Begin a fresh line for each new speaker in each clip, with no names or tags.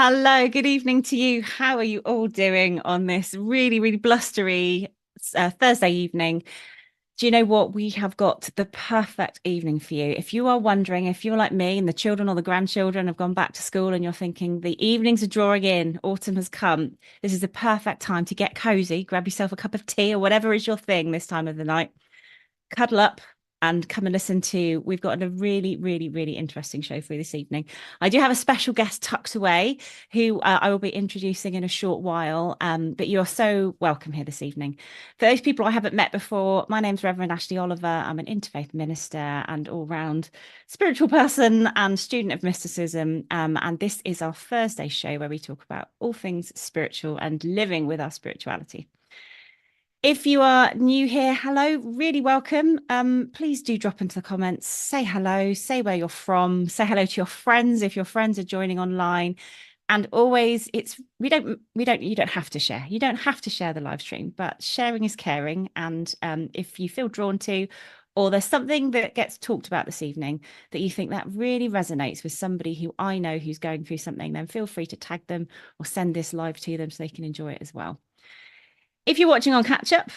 Hello, good evening to you. How are you all doing on this really, really blustery Thursday evening? Do you know what? We have got the perfect evening for you. If you are wondering, if you're like me and the children or the grandchildren have gone back to school and you're thinking the evenings are drawing in, autumn has come, this is the perfect time to get cozy, grab yourself a cup of tea or whatever is your thing this time of the night, cuddle up and come and listen to. We've got a really, really, really interesting show for you this evening. I do have a special guest tucked away who I will be introducing in a short while. But you're so welcome here this evening. For those people I haven't met before, my name's Reverend Ashley Oliver. I'm an interfaith minister and all-round spiritual person and student of mysticism. And this is our Thursday show where we talk about all things spiritual and living with our spirituality. If you are new here, hello, really welcome. Please do drop into the comments, say hello, say where you're from, say hello to your friends if your friends are joining online. And always you don't have to share. You don't have to share the live stream, but sharing is caring. And if you feel drawn to, or there's something that gets talked about this evening that you think that really resonates with somebody who I know who's going through something, then feel free to tag them or send this live to them so they can enjoy it as well. If you're watching on catch up,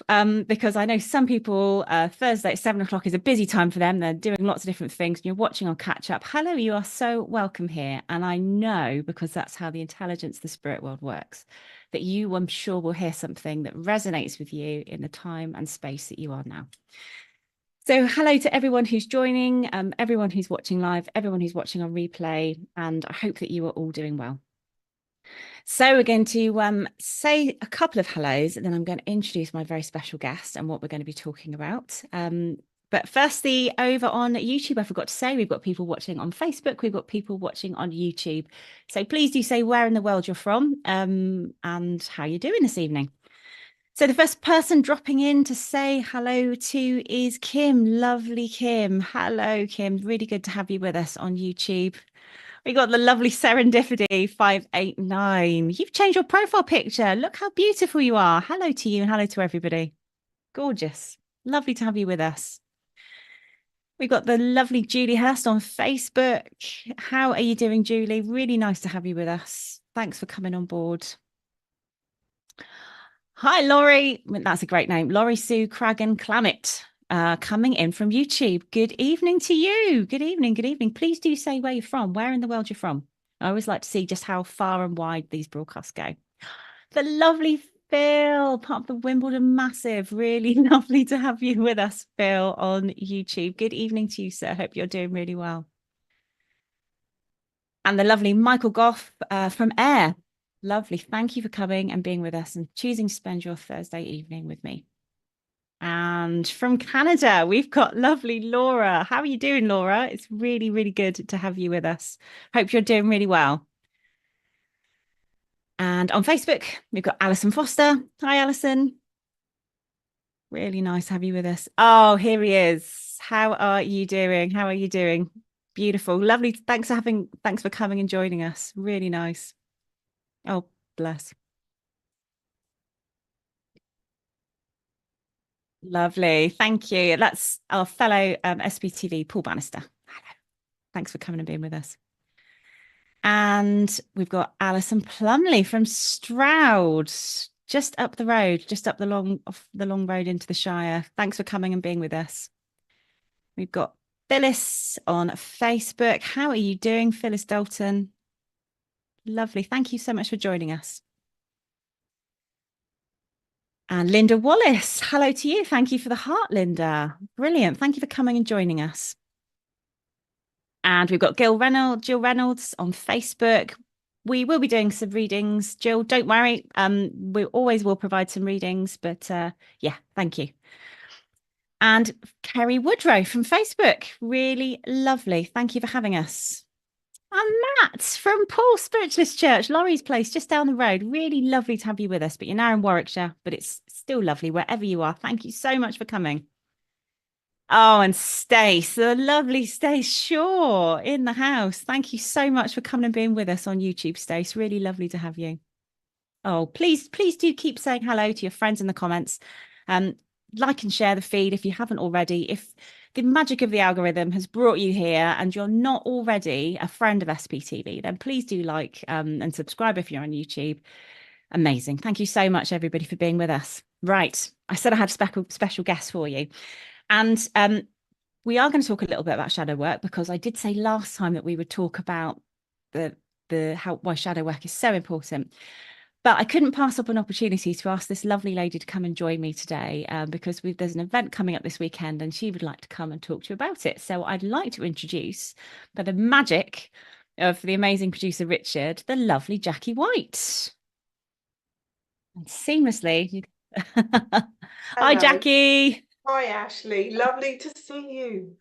because I know some people, Thursday at 7 o'clock is a busy time for them. They're doing lots of different things. And you're watching on catch up. Hello, you are so welcome here. And I know because that's how the intelligence, the spirit world works, that you, I'm sure, will hear something that resonates with you in the time and space that you are now. So hello to everyone who's joining, everyone who's watching live, everyone who's watching on replay. And I hope that you are all doing well. So we're going to say a couple of hellos, and then I'm going to introduce my very special guest and what we're going to be talking about. But firstly, over on YouTube, I forgot to say, we've got people watching on Facebook, we've got people watching on YouTube. So please do say where in the world you're from and how you're doing this evening. So the first person dropping in to say hello to is Kim. Lovely Kim. Hello, Kim. Really good to have you with us on YouTube. We got the lovely Serendipity 589. You've changed your profile picture. Look how beautiful you are. Hello to you and hello to everybody. Gorgeous. Lovely to have you with us. We've got the lovely Julie Hurst on Facebook. How are you doing, Julie? Really nice to have you with us. Thanks for coming on board. Hi, Laurie. That's a great name. Laurie Sue Cragen Clammett. Coming in from YouTube. Good evening to you. Good evening. Good evening. Please do say where you're from, where in the world you're from. I always like to see just how far and wide these broadcasts go. The lovely Phil, part of the Wimbledon Massive. Really lovely to have you with us, Phil, on YouTube. Good evening to you, sir. Hope you're doing really well. And the lovely Michael Goff from Air. Lovely. Thank you for coming and being with us and choosing to spend your Thursday evening with me. And from Canada, we've got lovely Laura. How are you doing, Laura? It's really, really good to have you with us. Hope you're doing really well. And on Facebook, we've got Alison Foster. Hi, Alison. Really nice to have you with us. Oh, here he is. How are you doing? How are you doing? Beautiful. Lovely. Thanks for coming and joining us. Really nice. Oh, bless. Lovely. Thank you. That's our fellow SPTV, Paul Bannister. Hello. Thanks for coming and being with us. And we've got Alison Plumley from Stroud, just up the road, just up the long road into the Shire. Thanks for coming and being with us. We've got Phyllis on Facebook. How are you doing, Phyllis Dalton? Lovely. Thank you so much for joining us. And Linda Wallace, hello to you. Thank you for the heart, Linda. Brilliant. Thank you for coming and joining us. And we've got Jill Reynolds on Facebook. We will be doing some readings. Jill, don't worry. We always will provide some readings, but yeah, thank you. And Kerry Woodrow from Facebook. Really lovely. Thank you for having us. And Matt from Paul Spiritualist Church, Laurie's place, just down the road. Really lovely to have you with us. But you're now in Warwickshire, but it's still lovely wherever you are. Thank you so much for coming. Oh, and Stace, the lovely Stace Shaw in the house. Thank you so much for coming and being with us on YouTube, Stace. Really lovely to have you. Oh, please do keep saying hello to your friends in the comments. like and share the feed if you haven't already. If the magic of the algorithm has brought you here and you're not already a friend of SPTV, then please do like and subscribe if you're on YouTube. Amazing. Thank you so much, everybody, for being with us. Right. I said I had a special guest for you. And we are going to talk a little bit about shadow work, because I did say last time that we would talk about the how why shadow work is so important. But I couldn't pass up an opportunity to ask this lovely lady to come and join me today, because there's an event coming up this weekend and she would like to come and talk to you about it. So I'd like to introduce, by the magic of the amazing producer Richard, the lovely Jackie White. And seamlessly. Hi,
Hello.
Jackie.
Hi, Ashley. Lovely to see you.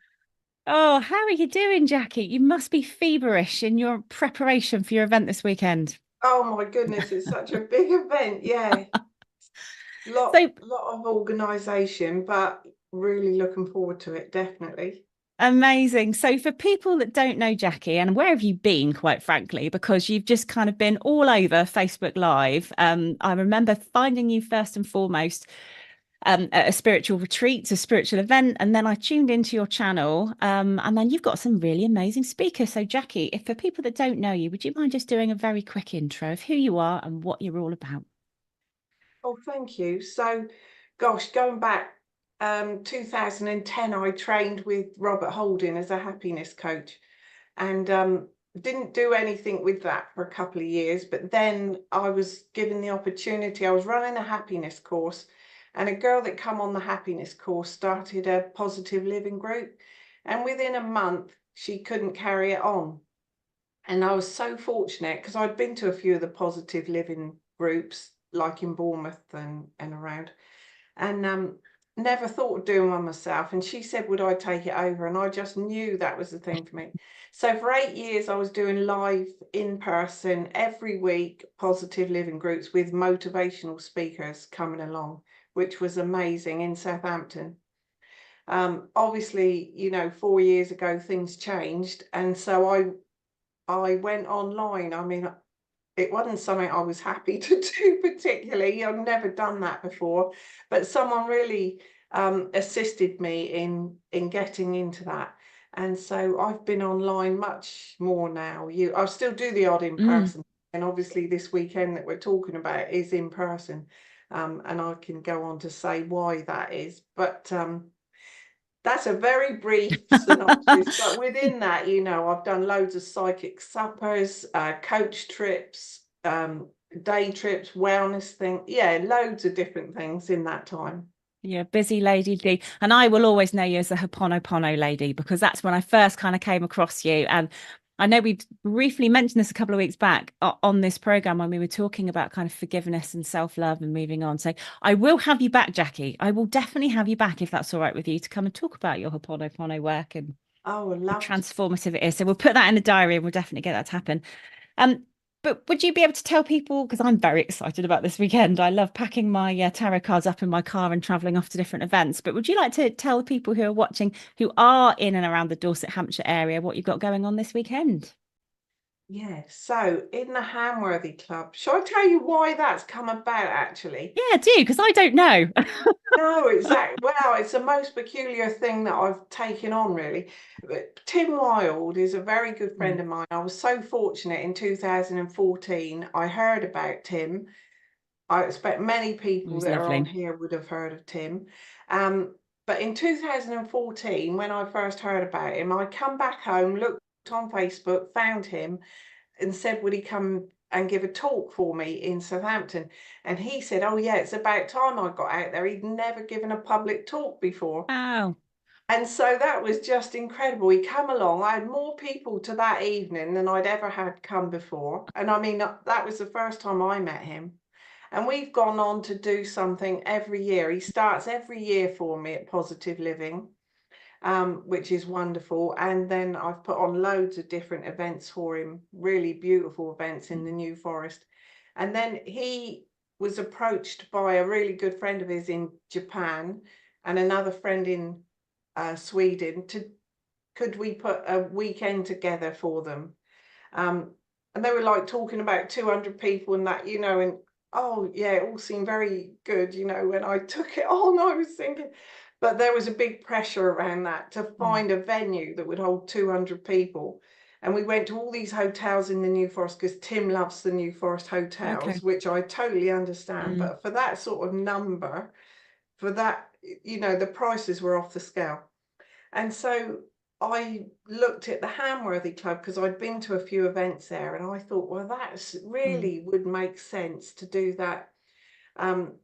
Oh, how are you doing, Jackie? You must be feverish in your preparation for your event this weekend.
Oh my goodness, it's such a big event. Yeah,
So
lot of organisation, but really looking forward to it, definitely.
amazing. So, for people that don't know Jackie, and where have you been, quite frankly, because you've just kind of been all over Facebook Live. I remember finding you first and foremost at a spiritual retreat, a spiritual event, and then I tuned into your channel. And then you've got some really amazing speakers. So, Jackie, if for people that don't know you, would you mind just doing a very quick intro of who you are and what you're all about?
Oh, thank you. So, gosh, going back 2010, I trained with Robert Holding as a happiness coach, and didn't do anything with that for a couple of years. But then I was given the opportunity. I was running a happiness course, and a girl that come on the happiness course started a positive living group, and within a month she couldn't carry it on. And I was so fortunate because I'd been to a few of the positive living groups, like in Bournemouth and around, and never thought of doing one myself. And she said, would I take it over? And I just knew that was the thing for me. So for 8 years, I was doing live in person every week, positive living groups with motivational speakers coming along, which was amazing in Southampton. Obviously, 4 years ago, things changed. And so I went online. I mean, it wasn't something I was happy to do particularly. I've never done that before, but someone really assisted me in getting into that. And so I've been online much more now. I still do the odd in
Mm.
person, and obviously this weekend that we're talking about is in person. And I can go on to say why that is. But that's a very brief synopsis, but within that, I've done loads of psychic suppers, coach trips, day trips, wellness thing. Yeah, loads of different things in that time.
Yeah, busy lady D. And I will always know you as the Ho'oponopono lady, because that's when I first kind of came across you. And I know we briefly mentioned this a couple of weeks back on this program when we were talking about kind of forgiveness and self-love and moving on. So I will have you back, Jackie. I will definitely have you back if that's all right with you, to come and talk about your Ho'oponopono work and
Oh, I
how
love to.
transformative it is. So we'll put that in the diary and we'll definitely get that to happen. Um, but would you be able to tell people, because I'm very excited about this weekend. I love packing my tarot cards up in my car and traveling off to different events. But would you like to tell the people who are watching, who are in and around the Dorset, Hampshire area, what you've got going on this weekend?
Yeah, so in the Hamworthy Club, shall I tell you why that's come about actually?
Yeah, do, because I don't know.
No, exactly. Well, it's the most peculiar thing that I've taken on, really. But Tim Wilde is a very good friend
Mm,
of mine. I was so fortunate in 2014. I heard about Tim. I expect many
it
people
was
that are on
lovely.
here would have heard of Tim. Um, but in 2014, when I first heard about him, I come back home, looked on Facebook, found him, and said, would he come and give a talk for me in Southampton? And he said, oh, yeah, it's about time I got out there. He'd never given a public talk before.
Wow.
And so that was just incredible. He came along. I had more people to that evening than I'd ever had come before. And I mean, that was the first time I met him. And we've gone on to do something every year. He starts every year for me at Positive Living, which is wonderful. And then I've put on loads of different events for him, really beautiful events in the New Forest. And then he was approached by a really good friend of his in Japan and another friend in Sweden to could we put a weekend together for them? Um, and they were like talking about 200 people and that, and Oh yeah, it all seemed very good, when I took it on, I was thinking, but there was a big pressure around that to
Mm.
find a venue that would hold 200 people. And we went to all these hotels in the New Forest because Tim loves the New Forest
Okay.
hotels, which I totally understand.
Mm.
But for that sort of number, for that, the prices were off the scale. And so I looked at the Hamworthy Club because I'd been to a few events there, and I thought, well, that's
Mm.
really would make sense to do that. Um,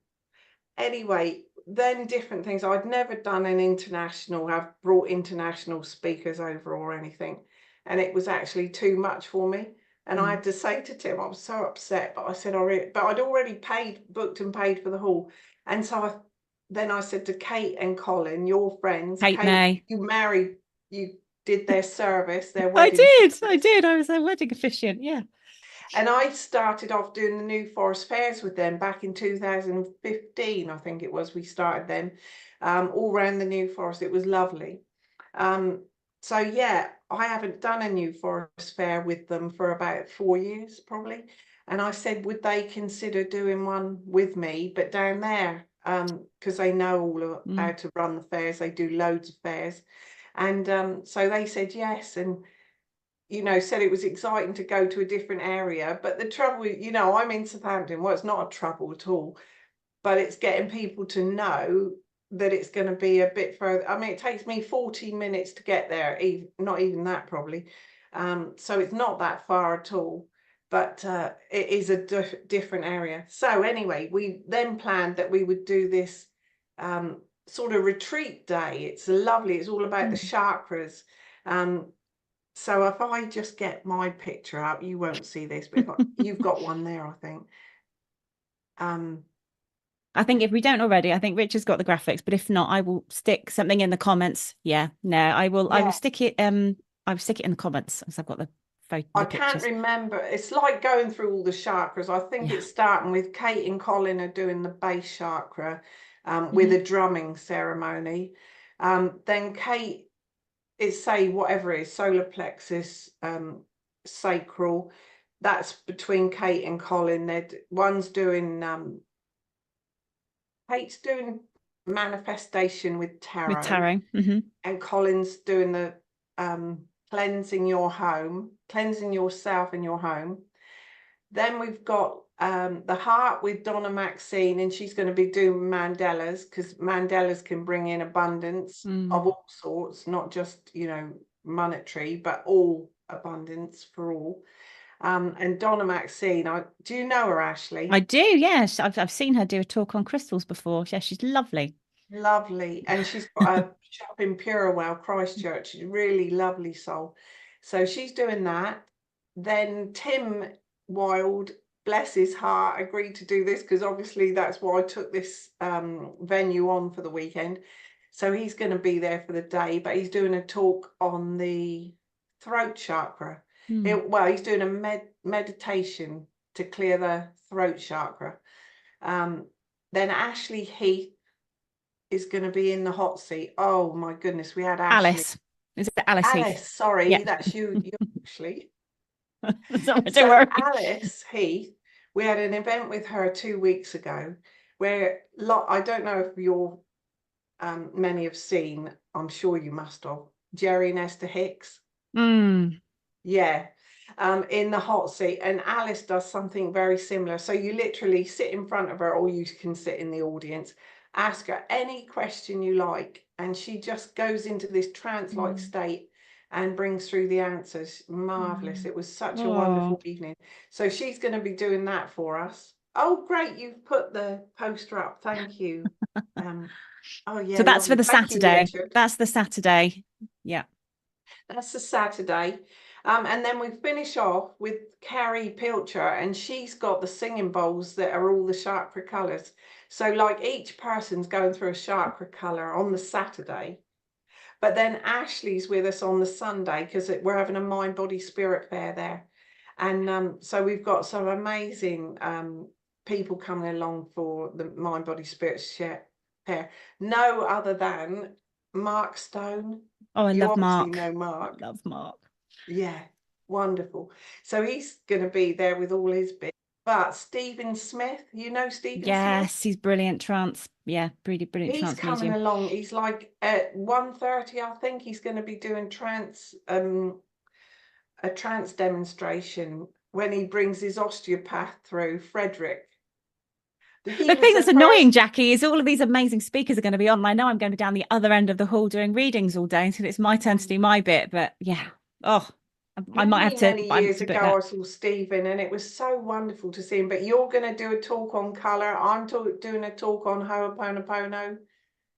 anyway, then different things. I'd never done an international, I've brought international speakers over or anything, and it was actually too much for me. And I
Mm.
had to say to Tim, I was so upset, but I said, but I'd already booked and paid for the hall. And so then I said to Kate and Colin, your friends,
Kate
Kate,
May.
you did their service, their
I
wedding
did. I
service.
did. I was a wedding officiant. Yeah.
And I started off doing the New Forest fairs with them back in 2015, I think it was. We started them all around the New Forest. It was lovely. Um, so yeah, I haven't done a New Forest fair with them for about 4 years, probably. And I said, would they consider doing one with me, but down there, because they know all of how
Mm.
to run the fairs. They do loads of fairs. And so they said yes. And said it was exciting to go to a different area. But the trouble, I'm in Southampton. Well, it's not a trouble at all, but it's getting people to know that it's going to be a bit further. I mean, it takes me 14 minutes to get there, even, not even that probably. So it's not that far at all, but it is a different area. So anyway, we then planned that we would do this sort of retreat day. It's lovely. It's all about the
Mm.
chakras. Um, so if I just get my picture up, you won't see this, but you've got one there, I think. Um,
I think if we don't already, I think Richard's got the graphics, but if not, I will stick something in the comments. Yeah, no, I will
yeah,
stick it I will stick it in the comments as I've got the photo
I
the
can't
pictures.
remember. It's like going through all the chakras. I think
Yeah.
it's starting with Kate and Colin are doing the base chakra with
Hmm.
a drumming ceremony. Then Kate is say whatever it is, solar plexus, sacral. That's between Kate and Colin. One's doing Kate's doing manifestation with
With
tarot,
tarot. Hmm.
and Colin's doing the cleansing your home, cleansing yourself and your home. Then we've got the heart with Donna Maxine, and she's going to be doing mandalas because mandalas can bring in abundance
Mm.
of all sorts, not just, monetary, but all abundance for all. And Donna Maxine, do you know her,
I
Ashley?
do, yes. I've seen her do a talk on crystals before. Yeah, she's lovely.
Lovely. And she's got a shop in Purewell, Christchurch. She's a really lovely soul. So she's doing that. Then Tim Wild, bless his heart, agreed to do this because obviously that's why I took this venue on for the weekend. So he's going to be there for the day, but he's doing a talk on the throat chakra.
Mm.
He's doing a meditation to clear the throat chakra. Um, then Ashley Heath is going to be in the hot seat. Oh my goodness, we had Ashley.
Alice. Is it Alice Heath?
Alice,
Yeah.
sorry, that's you Ashley.
Don't
So
worry.
Alice Heath, we had an event with her 2 weeks ago where I don't know if many have seen, I'm sure you must have, Jerry and Esther Hicks.
Mm.
Yeah, in the hot seat. And Alice does something very similar. So you literally sit in front of her, or you can sit in the audience, ask her any question you like, and she just goes into this trance-like
Mm.
state and brings through the answers. Marvelous.
Mm.
It was such a
Oh.
wonderful evening. So she's going to be doing that for us. Oh, great. You've put the poster up. Thank you. Um, oh,
So
yeah,
that's for
lovely.
the
Thank you,
Saturday.
Richard.
That's the Saturday. Yeah.
That's the Saturday. And then we finish off with Carrie Pilcher, and she's got the singing bowls that are all the chakra colours. So, like, each person's going through a chakra colour on the Saturday. But then Ashley's with us on the Sunday because we're having a mind, body, spirit fair there. And so we've got some amazing people coming along for the mind, body, spirit fair. No other than Mark Stone.
Oh, I
You
love
obviously
Mark.
know Mark.
Love Mark.
Yeah, wonderful. So he's going to be there with all his bits. But Stephen Smith, you know Stephen Smith?
Yes, he's brilliant trance. Yeah, really brilliant
He's
trance
coming
medium.
along. He's like at 1:30, I think he's going to be doing a trance demonstration when he brings his osteopath through, Frederick. He
The
was
thing
the
that's annoying,
first.
Jackie, is all of these amazing speakers are going to be on. And I know I'm going to be down the other end of the hall doing readings all day until it's my turn to do my bit. But yeah, oh, I might have
Many,
to.
many
I have
years
to book
ago,
that.
I saw Stephen, and it was so wonderful to see him. But you're going to do a talk on colour. I'm doing a talk on Ho'oponopono.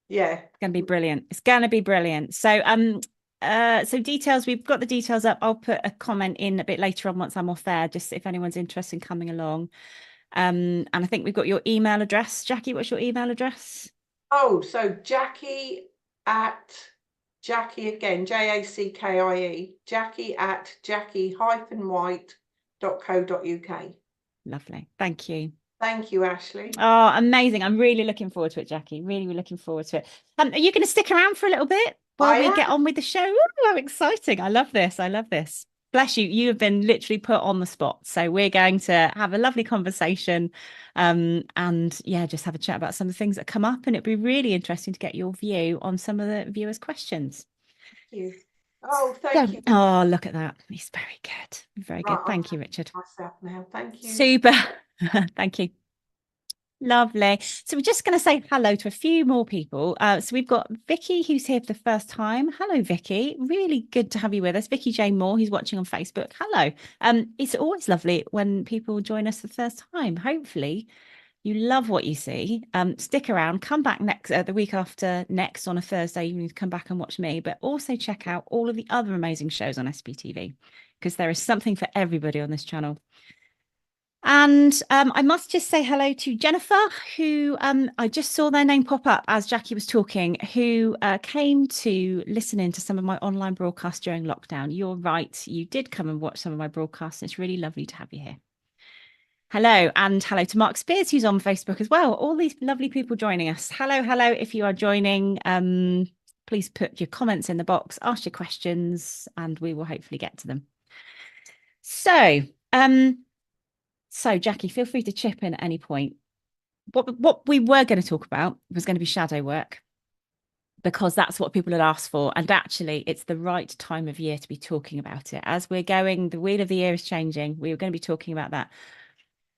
Yeah.
It's going to be brilliant. It's going to be brilliant. So details, we've got the details up. I'll put a comment in a bit later on once I'm off there, just if anyone's interested in coming along. And I think we've got your email address. Jackie, what's your email address?
Oh, so Jackie again, JACKIE, Jackie@jackie-white.co.uk.
Lovely. Thank you.
Thank you, Ashley.
Oh, amazing. I'm really looking forward to it, Jackie. Really, really looking forward to it. Are you going to stick around for a little bit while
I
we get
am.
on with the show? Ooh, how exciting. I love this. I love this. Bless you. You have been literally put on the spot. So we're going to have a lovely conversation and yeah, just have a chat about some of the things that come up. And it'd be really interesting to get your view on some of the viewers' questions.
Thank you. Oh, thank
So,
you.
oh, look at that. He's very good. Very
Right,
good.
I'm
Thank you, Richard.
myself now. Thank you.
Super. Thank you. Lovely. So we're just going to say hello to a few more people. So we've got Vicky, who's here for the first time. Hello, Vicky. Really good to have you with us. Vicky Jane Moore, who's watching on Facebook. Hello. It's always lovely when people join us for the first time. Hopefully, you love what you see. Stick around. Come back next the week after next on a Thursday. You need to come back and watch me, but also check out all of the other amazing shows on SPTV because there is something for everybody on this channel. And I must just say hello to Jennifer, who I just saw their name pop up as Jackie was talking, who came to listen in to some of my online broadcasts during lockdown. You're right. You did come and watch some of my broadcasts. It's really lovely to have you here. Hello, and hello to Mark Spears, who's on Facebook as well. All these lovely people joining us. Hello, hello. If you are joining, please put your comments in the box, ask your questions, and we will hopefully get to them. So, Jackie, feel free to chip in at any point. What we were going to talk about was going to be shadow work because that's what people had asked for. And actually, it's the right time of year to be talking about it. As we're going, the wheel of the year is changing. We were going to be talking about that.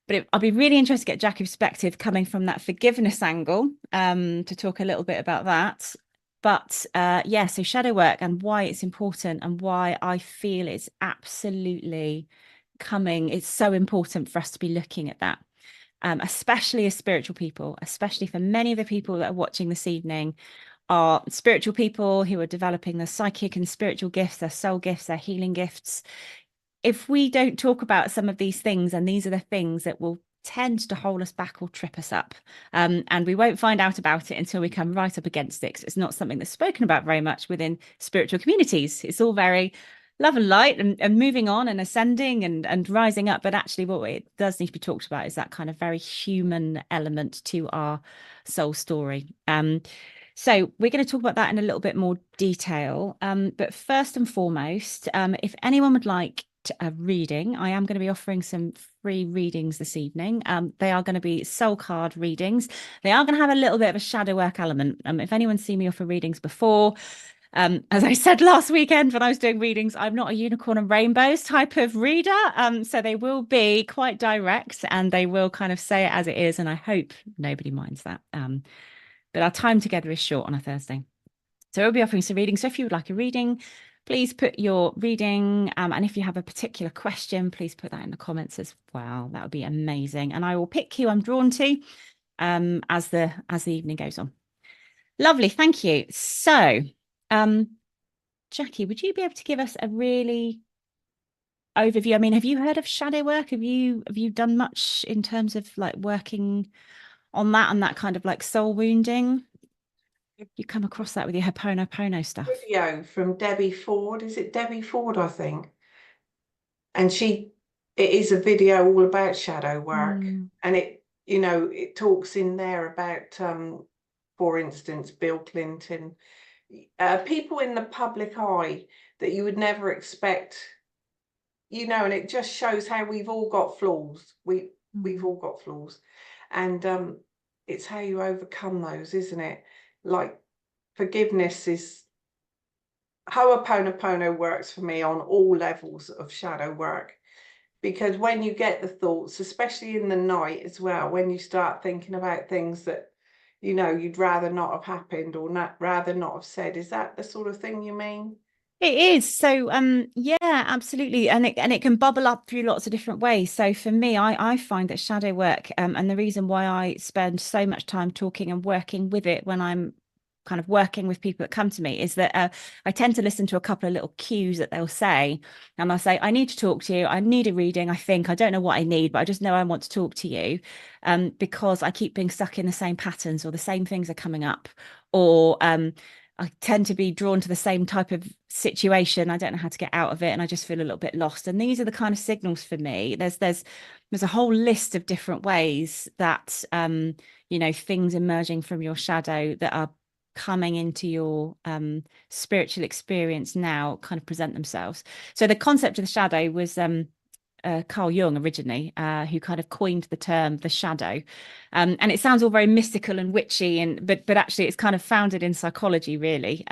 But I'll be really interested to get Jackie's perspective coming from that forgiveness angle to talk a little bit about that. But yeah, so shadow work and why it's important and why I feel it's absolutely coming. It's so important for us to be looking at that, especially as spiritual people, especially for many of the people that are watching this evening are spiritual people who are developing their psychic and spiritual gifts, their soul gifts, their healing gifts. If we don't talk about some of these things, and these are the things that will tend to hold us back or trip us up. And we won't find out about it until we come right up against it. 'Cause it's not something that's spoken about very much within spiritual communities. It's all very love and light and moving on and ascending and rising up. But actually, what it does need to be talked about is that kind of very human element to our soul story. So we're going to talk about that in a little bit more detail. But first and foremost, if anyone would like a reading, I am going to be offering some free readings this evening. They are going to be soul card readings. They are going to have a little bit of a shadow work element. If anyone's seen me offer readings before, as I said last weekend when I was doing readings, I'm not a unicorn and rainbows type of reader. So they will be quite direct and they will kind of say it as it is. And I hope nobody minds that. But our time together is short on a Thursday. So we'll be offering some readings. So if you would like a reading, please put your reading. And if you have a particular question, please put that in the comments as well. That would be amazing. And I will pick who I'm drawn to as the evening goes on. Lovely. Thank you. So Jackie, would you be able to give us a really overview? I mean, have you heard of shadow work? Have you done much in terms of like working on that and that kind of like soul wounding? You come across that with your Ho'oponopono stuff?
Video from Debbie Ford. Is it Debbie Ford, I think? And it is a video all about shadow work. And it talks in there about, for instance, Bill Clinton, people in the public eye that you would never expect, and it just shows how we've all got flaws. We've all got flaws, and it's how you overcome those, isn't it? Like forgiveness is Ho'oponopono works for me on all levels of shadow work, because when you get the thoughts, especially in the night as well, when you start thinking about things that you'd rather not have happened or not rather not have said, is that the sort of thing you mean?
It is. So yeah, absolutely. And it can bubble up through lots of different ways. So for me, I find that shadow work, and the reason why I spend so much time talking and working with it when I'm kind of working with people that come to me is that I tend to listen to a couple of little cues that they'll say, and I'll say, I need to talk to you. I need a reading. I don't know what I need, but I just know I want to talk to you, because I keep being stuck in the same patterns, or the same things are coming up, or I tend to be drawn to the same type of situation. I don't know how to get out of it, and I just feel a little bit lost. And these are the kind of signals for me. There's a whole list of different ways that things emerging from your shadow that are coming into your spiritual experience now kind of present themselves. So the concept of the shadow was Carl Jung originally, who kind of coined the term the shadow. And it sounds all very mystical and witchy, but actually it's kind of founded in psychology, really.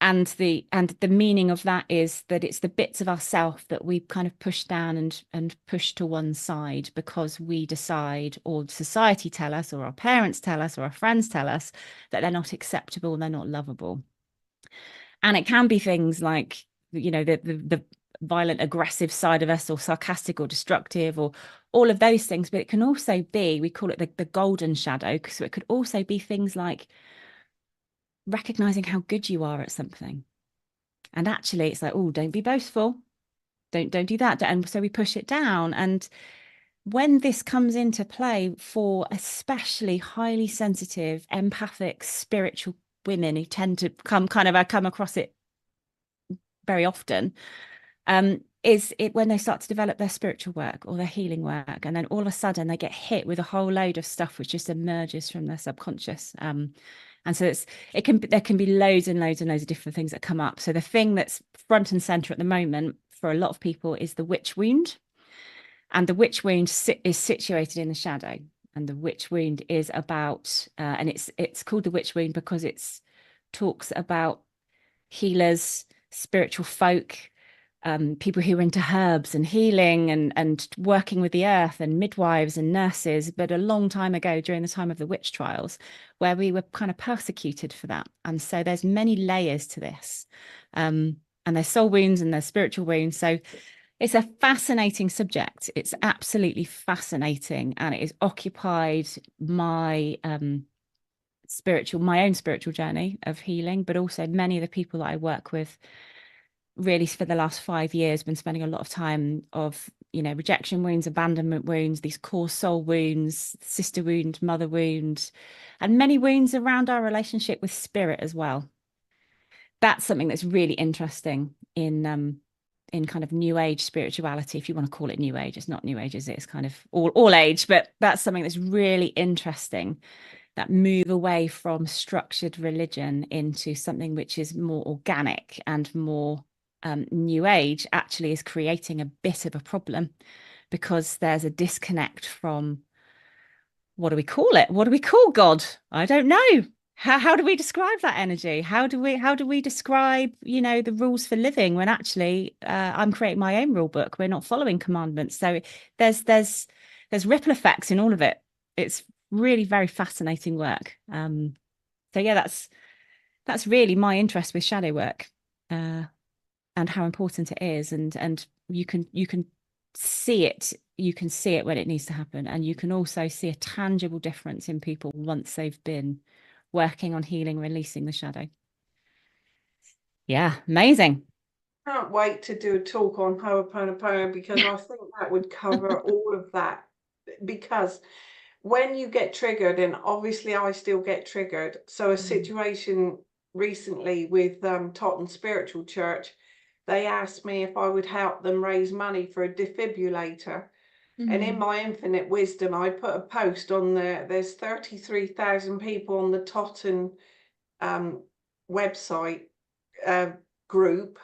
And the meaning of that is that it's the bits of ourself that we kind of push down and push to one side because we decide, or society tell us, or our parents tell us, or our friends tell us that they're not acceptable, they're not lovable. And it can be things like, the violent, aggressive side of us, or sarcastic or destructive, or all of those things. But it can also be, we call it the golden shadow, because it could also be things like recognizing how good you are at something. And actually, it's like, oh, don't be boastful. Don't do that. And so we push it down. And when this comes into play for especially highly sensitive, empathic, spiritual women who tend to come across it very often, is it when they start to develop their spiritual work or their healing work, and then all of a sudden they get hit with a whole load of stuff which just emerges from their subconscious. And so there can be loads and loads and loads of different things that come up. So the thing that's front and center at the moment for a lot of people is the witch wound. And the witch wound is situated in the shadow. And the witch wound is about, and it's called the witch wound because it's talks about healers, spiritual folk, people who are into herbs and healing and working with the earth, and midwives and nurses, but a long time ago during the time of the witch trials, where we were kind of persecuted for that. And so there's many layers to this, and there's soul wounds and there's spiritual wounds. So it's a fascinating subject. It's absolutely fascinating, and it has occupied my own spiritual journey of healing, but also many of the people that I work with really for the last 5 years been spending a lot of time of rejection wounds, abandonment wounds, these core soul wounds, sister wound, mother wound, and many wounds around our relationship with spirit as well. That's something that's really interesting in kind of new age spirituality, if you want to call it new age. It's not new age, is it? It's kind of all age, but that's something that's really interesting, that move away from structured religion into something which is more organic and more new age, actually is creating a bit of a problem, because there's a disconnect from, what do we call it? What do we call God? I don't know. How do we describe that energy? How do we describe, the rules for living, when actually I'm creating my own rule book. We're not following commandments. So there's ripple effects in all of it. It's really very fascinating work. So yeah, that's really my interest with shadow work, and how important it is. And you can see it. You can see it when it needs to happen, and you can also see a tangible difference in people once they've been working on healing, releasing the shadow. Yeah, amazing.
Can't wait to do a talk on Ho'oponopono, because I think that would cover all of that. Because when you get triggered, and obviously I still get triggered, so a situation recently with Totton Spiritual Church, they asked me if I would help them raise money for a defibrillator. And in my infinite wisdom, I put a post on there's 33,000 people on the Totten website group,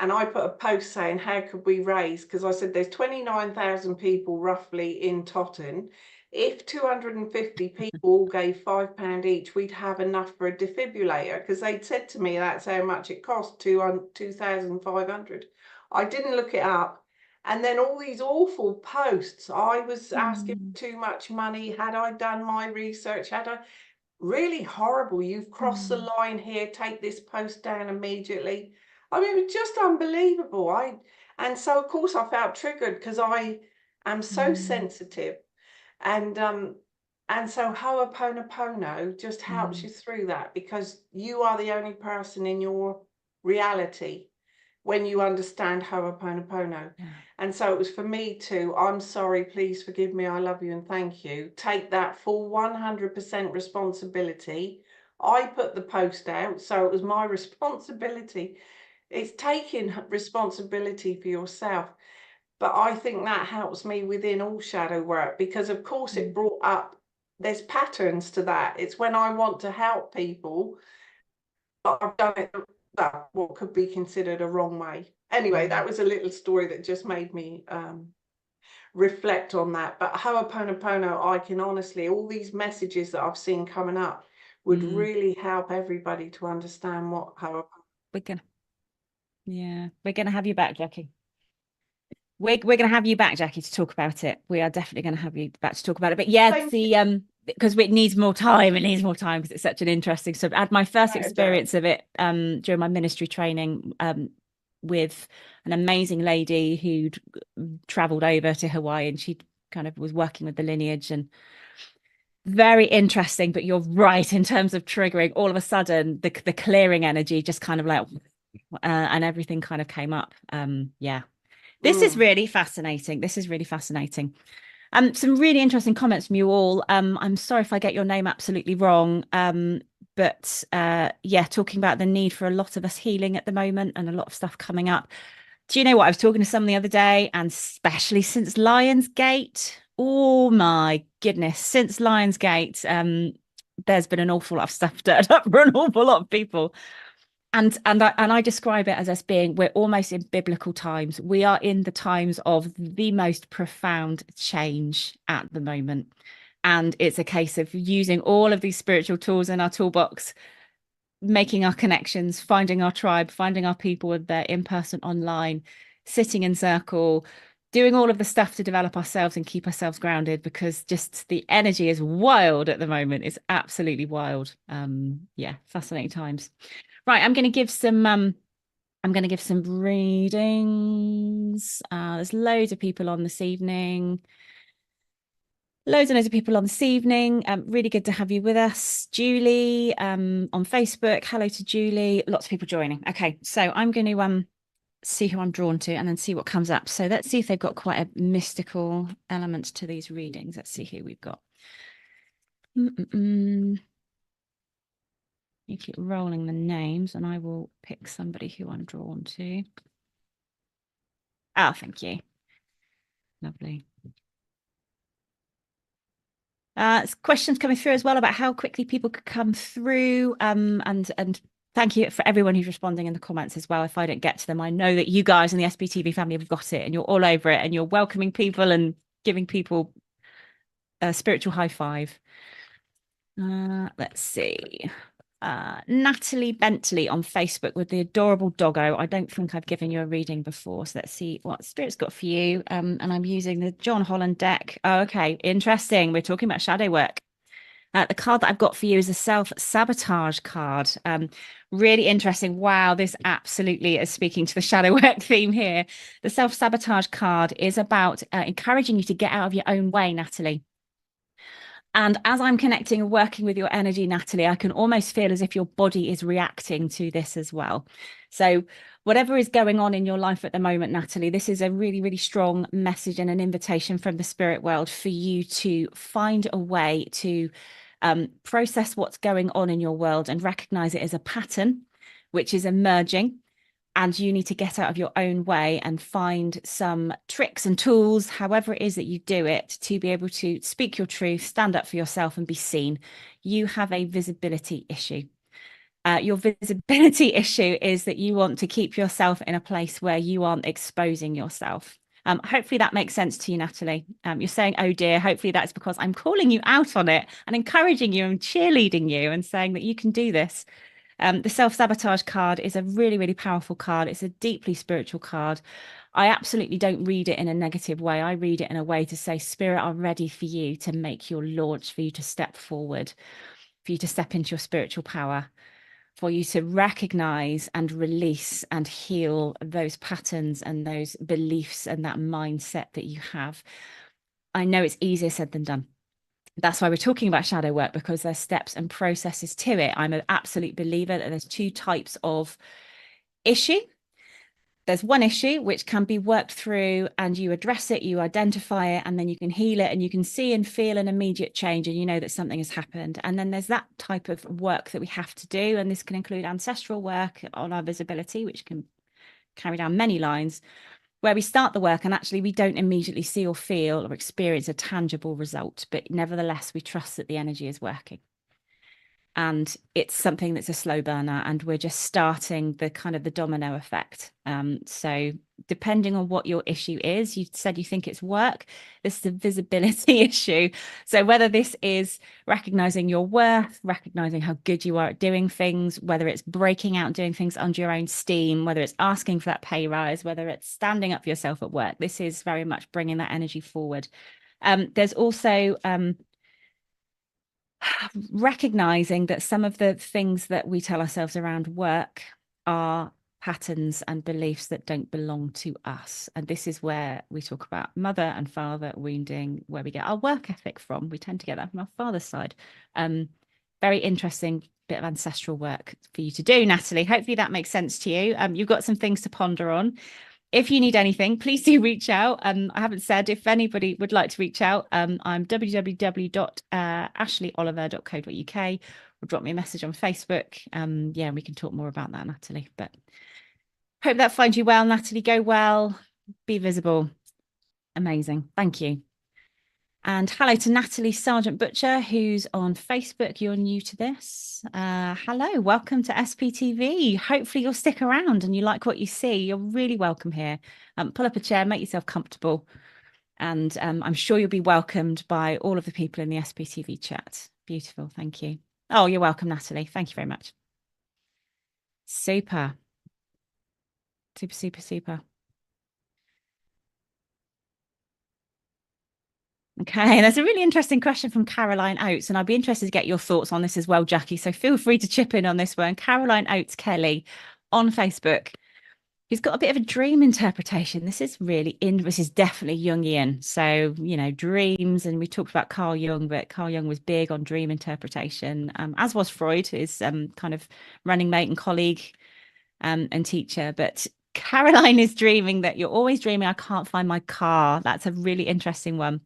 and I put a post saying, how could we raise? Because I said there's 29,000 people roughly in Totton. If 250 people all gave £5 each, we'd have enough for a defibrillator, because they'd said to me that's how much it cost, 2,500. I didn't look it up. And then all these awful posts. I was asking
Mm,
for too much money. Had I done my research? Had I? Really horrible. You've crossed the
mm,
line here. Take this post down immediately. I mean, it was just unbelievable. And so of course I felt triggered because I am so
mm,
sensitive. And so Ho'oponopono just helps
mm.
you through that, because you are the only person in your reality when you understand Ho'oponopono.
Yeah.
And so it was for me to, I'm sorry, please forgive me, I love you and thank you. Take that full 100% responsibility. I put the post out, so it was my responsibility. It's taking responsibility for yourself. But I think that helps me within all shadow work, because of course it
Mm,
brought up, there's patterns to that. It's when I want to help people, I've done it what could be considered a wrong way. Anyway,
mm,
that was a little story that just made me reflect on that. But Ho'oponopono, I can honestly, all these messages that I've seen coming up would
mm.
really help everybody to understand what Ho'oponopono.
We're gonna, yeah, we're gonna have you back, Jackie. We're gonna have you back, Jackie, to talk about it. We are definitely gonna have you back to talk about it. But yeah,
Thank you,
because it needs more time. It needs more time because it's such an interesting subject. I had my first
without a doubt.
experience of it during my ministry training with an amazing lady who'd traveled over to Hawaii, and she kind of was working with the lineage, and very interesting. But you're right in terms of triggering. All of a sudden, the clearing energy just kind of like and everything kind of came up. Yeah. This is
Mm.
really fascinating. This is really fascinating. Some really interesting comments from you all. I'm sorry if I get your name absolutely wrong. But yeah, talking about the need for a lot of us healing at the moment and a lot of stuff coming up. Do you know what? I was talking to someone the other day, and especially since Lionsgate. Oh my goodness, since Lionsgate, there's been an awful lot of stuff stirred up for an awful lot of people. And I describe it as us being, we're almost in biblical times. We are in the times of the most profound change at the moment. And it's a case of using all of these spiritual tools in our toolbox, making our connections, finding our tribe, finding our people, whether they're in person, online, sitting in circle, doing all of the stuff to develop ourselves and keep ourselves grounded, because just the energy is wild at the moment. It's absolutely wild. Yeah, fascinating times. Right, I'm going to give some readings. There's loads of people on this evening. Loads and loads of people on this evening. Really good to have you with us. Julie, on Facebook. Hello to Julie. Lots of people joining. Okay, so I'm going to see who I'm drawn to and then see what comes up. So let's see if they've got quite a mystical element to these readings. Let's see who we've got. You keep rolling the names and I will pick somebody who I'm drawn to. Oh, thank you. Lovely. Questions coming through as well about how quickly people could come through. And thank you for everyone who's responding in the comments as well. If I don't get to them, I know that you guys in the SBTV family have got it, and you're all over it, and you're welcoming people and giving people a spiritual high five. Let's see. Natalie Bentley on Facebook with the adorable doggo. I don't think I've given you a reading before, so let's see what Spirit's got for you. And I'm using the John Holland deck. Oh, okay, interesting. We're talking about shadow work. The card that I've got for you is a self-sabotage card. Really interesting. Wow, this absolutely is speaking to the shadow work theme here. The self-sabotage card is about encouraging you to get out of your own way, Natalie. And as I'm connecting and working with your energy, Natalie, I can almost feel as if your body is reacting to this as well. So, whatever is going on in your life at the moment, Natalie, this is a really, really strong message and an invitation from the spirit world for you to find a way to process what's going on in your world and recognize it as a pattern which is emerging, and you need to get out of your own way and find some tricks and tools, however it is that you do it, to be able to speak your truth, stand up for yourself and be seen. You have a visibility issue. Your visibility issue is that you want to keep yourself in a place where you aren't exposing yourself. Hopefully that makes sense to you, Natalie. You're saying, oh dear, hopefully that's because I'm calling you out on it and encouraging you and cheerleading you and saying that you can do this. The self-sabotage card is a really, really powerful card. It's a deeply spiritual card. I absolutely don't read it in a negative way. I read it in a way to say, Spirit are ready for you to make your launch, for you to step forward, for you to step into your spiritual power, for you to recognize and release and heal those patterns and those beliefs and that mindset that you have. I know it's easier said than done. That's why we're talking about shadow work, because there's steps and processes to it. I'm an absolute believer that there's two types of issue. There's one issue which can be worked through and you address it, you identify it, and then you can heal it and you can see and feel an immediate change and you know that something has happened. And then there's that type of work that we have to do. And this can include ancestral work on our visibility, which can carry down many lines, where we start the work and actually we don't immediately see or feel or experience a tangible result, but nevertheless, we trust that the energy is working. And it's something that's a slow burner, and we're just starting the kind of the domino effect. So depending on what your issue is, you said you think it's work, this is a visibility issue. So whether this is recognizing your worth, recognizing how good you are at doing things, whether it's breaking out and doing things under your own steam, whether it's asking for that pay rise, whether it's standing up for yourself at work, this is very much bringing that energy forward. There's also recognizing that some of the things that we tell ourselves around work are patterns and beliefs that don't belong to us. And this is where we talk about mother and father wounding, where we get our work ethic from. We tend to get that from our father's side. Very interesting bit of ancestral work for you to do, Natalie. Hopefully that makes sense to you. You've got some things to ponder on. If you need anything, please do reach out. I haven't said if anybody would like to reach out. I'm www.ashleyoliver.co.uk, or drop me a message on Facebook. Yeah, we can talk more about that, Natalie. But hope that finds you well, Natalie. Go well, be visible. Amazing. Thank you. And hello to Natalie Sargent Butcher, who's on Facebook. You're new to this. Hello, welcome to SPTV. Hopefully you'll stick around and you like what you see. You're really welcome here. Pull up a chair, make yourself comfortable. And I'm sure you'll be welcomed by all of the people in the SPTV chat. Beautiful, thank you. Oh, you're welcome, Natalie. Thank you very much. Super. Super, super, super. Okay, that's a really interesting question from Caroline Oates, and I'd be interested to get your thoughts on this as well, Jackie. So feel free to chip in on this one. Caroline Oates Kelly on Facebook, who's got a bit of a dream interpretation. This is definitely Jungian. So, you know, dreams, and we talked about Carl Jung, but Carl Jung was big on dream interpretation, as was Freud, his kind of running mate and colleague and teacher. But Caroline is dreaming that you're always dreaming, I can't find my car. That's a really interesting one.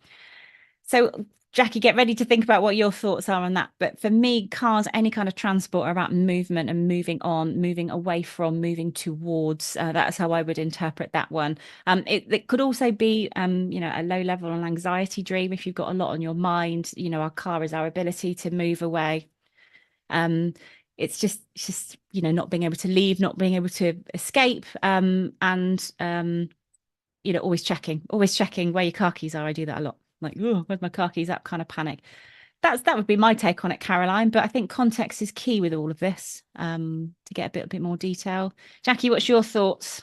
So, Jackie, get ready to think about what your thoughts are on that. But for me, cars, any kind of transport, are about movement and moving on, moving away from, moving towards. That's how I would interpret that one. It could also be, you know, a low level on anxiety dream. If you've got a lot on your mind, you know, our car is our ability to move away. It's just, you know, not being able to leave, not being able to escape, and you know, always checking where your car keys are. I do that a lot. Like, oh, where's my car keys? That kind of panic. That would be my take on it, Caroline. But I think context is key with all of this, to get a bit more detail. Jackie, what's your thoughts?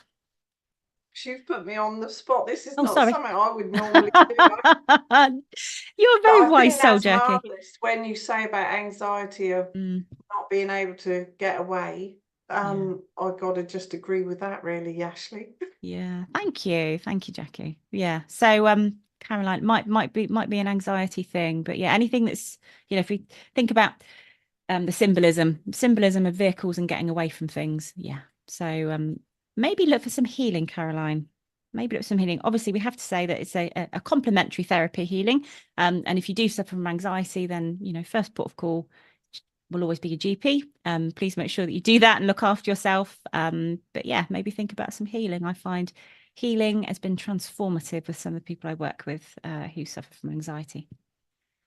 You've put me on the spot. This is
Oh,
not
sorry.
something I would normally do.
You're a
But
very
I
wise
think
soul,
that's
Jackie.
marvelous when you say about anxiety of
Mm,
not being able to get away.
yeah.
I gotta just agree with that, really, Ashley.
Yeah. Thank you, Jackie. Yeah. So Caroline, might be an anxiety thing, but yeah, anything that's, you know, if we think about the symbolism of vehicles and getting away from things. Yeah. So maybe look for some healing, Caroline. Maybe look for some healing. Obviously, we have to say that it's a complementary therapy healing. And if you do suffer from anxiety, then, you know, first port of call will always be your GP. Please make sure that you do that and look after yourself. But yeah, maybe think about some healing. I find healing has been transformative with some of the people I work with who suffer from anxiety.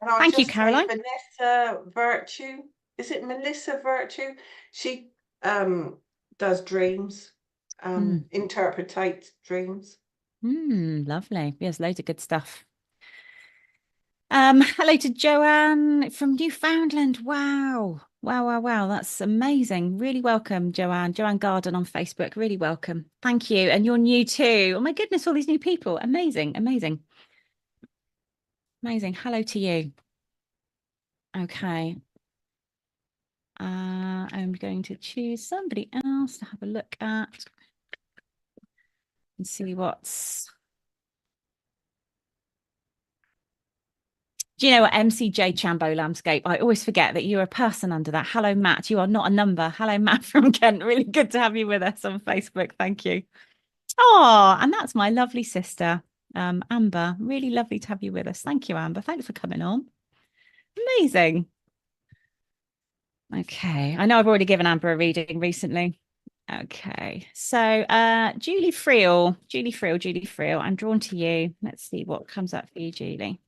And I'll
Thank you,
just say
Caroline.
Vanessa Virtue. is it Melissa Virtue? She um does dreams,
Mm.
interpretates dreams.
Lovely. Yes, loads of good stuff. Hello to Joanne from Newfoundland. Wow. Wow, wow, wow. That's amazing. Really welcome, Joanne. Joanne Garden on Facebook. Really welcome. Thank you. And you're new too. Oh my goodness, all these new people. Amazing, amazing, amazing. Hello to you. Okay. I'm going to choose somebody else to have a look at and see what's. Do you know what, MCJ Chambo Landscape? I always forget that you're a person under that. Hello, Matt. You are not a number. Hello, Matt from Kent. Really good to have you with us on Facebook. Thank you. Oh, and that's my lovely sister, Amber. Really lovely to have you with us. Thank you, Amber. Thanks for coming on. Amazing. Okay. I know I've already given Amber a reading recently. Okay. So Julie Friel, I'm drawn to you. Let's see what comes up for you, Julie.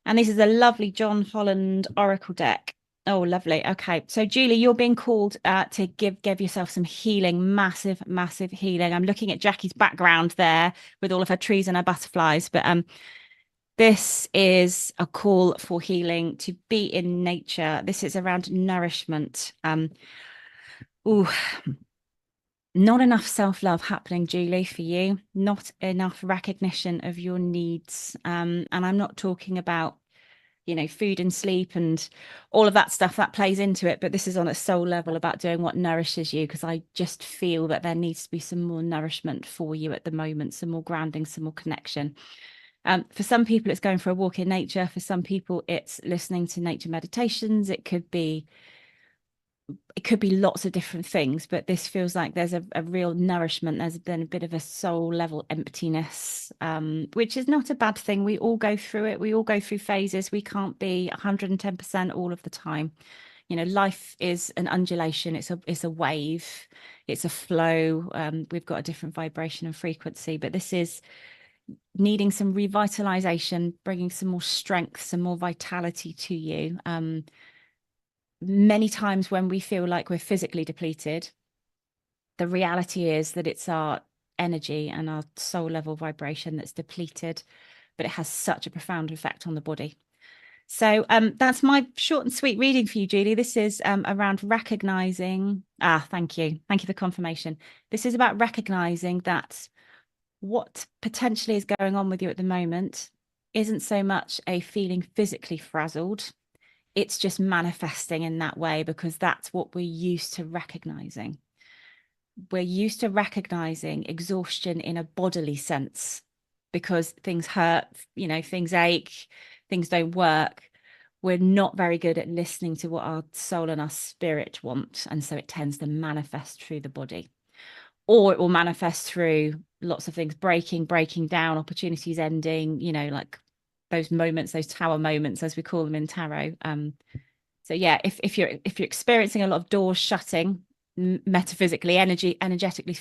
And this is a lovely John Holland Oracle deck. Oh, lovely. Okay. So Julie, you're being called to give yourself some healing, massive, massive healing. I'm looking at Jackie's background there with all of her trees and her butterflies, but this is a call for healing, to be in nature. This is around nourishment. Ooh, not enough self-love happening, Julie, for you. Not enough recognition of your needs. And I'm not talking about, food and sleep and all of that stuff that plays into it. But this is on a soul level about doing what nourishes you, because I just feel that there needs to be some more nourishment for you at the moment, some more grounding, some more connection. For some people, it's going for a walk in nature. For some people, it's listening to nature meditations. It could be lots of different things, but this feels like there's a real nourishment. There's been a bit of a soul level emptiness, which is not a bad thing. We all go through it. We all go through phases. We can't be 110% all of the time. Life is an undulation. It's a wave. It's a flow. We've got a different vibration and frequency, but this is needing some revitalization, bringing some more strength, some more vitality to you. Many times when we feel like we're physically depleted, the reality is that it's our energy and our soul level vibration that's depleted, but it has such a profound effect on the body. So that's my short and sweet reading for you, Julie. This is around recognizing. Thank you. Thank you for confirmation. This is about recognizing that what potentially is going on with you at the moment isn't so much a feeling physically frazzled. It's just manifesting in that way because that's what we're used to recognizing. We're used to recognizing exhaustion in a bodily sense because things hurt, things ache, things don't work. We're not very good at listening to what our soul and our spirit want. And so it tends to manifest through the body, or it will manifest through lots of things breaking down, opportunities ending, like those moments, those tower moments, as we call them in tarot. So yeah, if you're experiencing a lot of doors shutting, metaphysically, energetically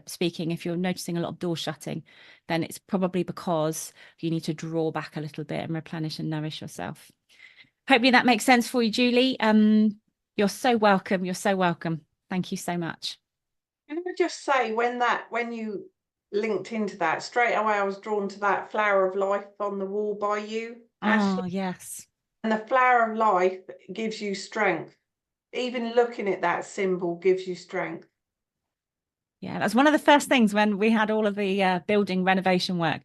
speaking, if you're noticing a lot of doors shutting, then it's probably because you need to draw back a little bit and replenish and nourish yourself. Hopefully that makes sense for you, Julie. You're so welcome. You're so welcome. Thank you so much.
Can I just say, when you linked into that, straight away I was drawn to that flower of life on the wall by you,
Oh,
Ashley.
yes.
And the flower of life gives you strength. Even looking at that symbol gives you strength.
Yeah, that's one of the first things when we had all of the building renovation work.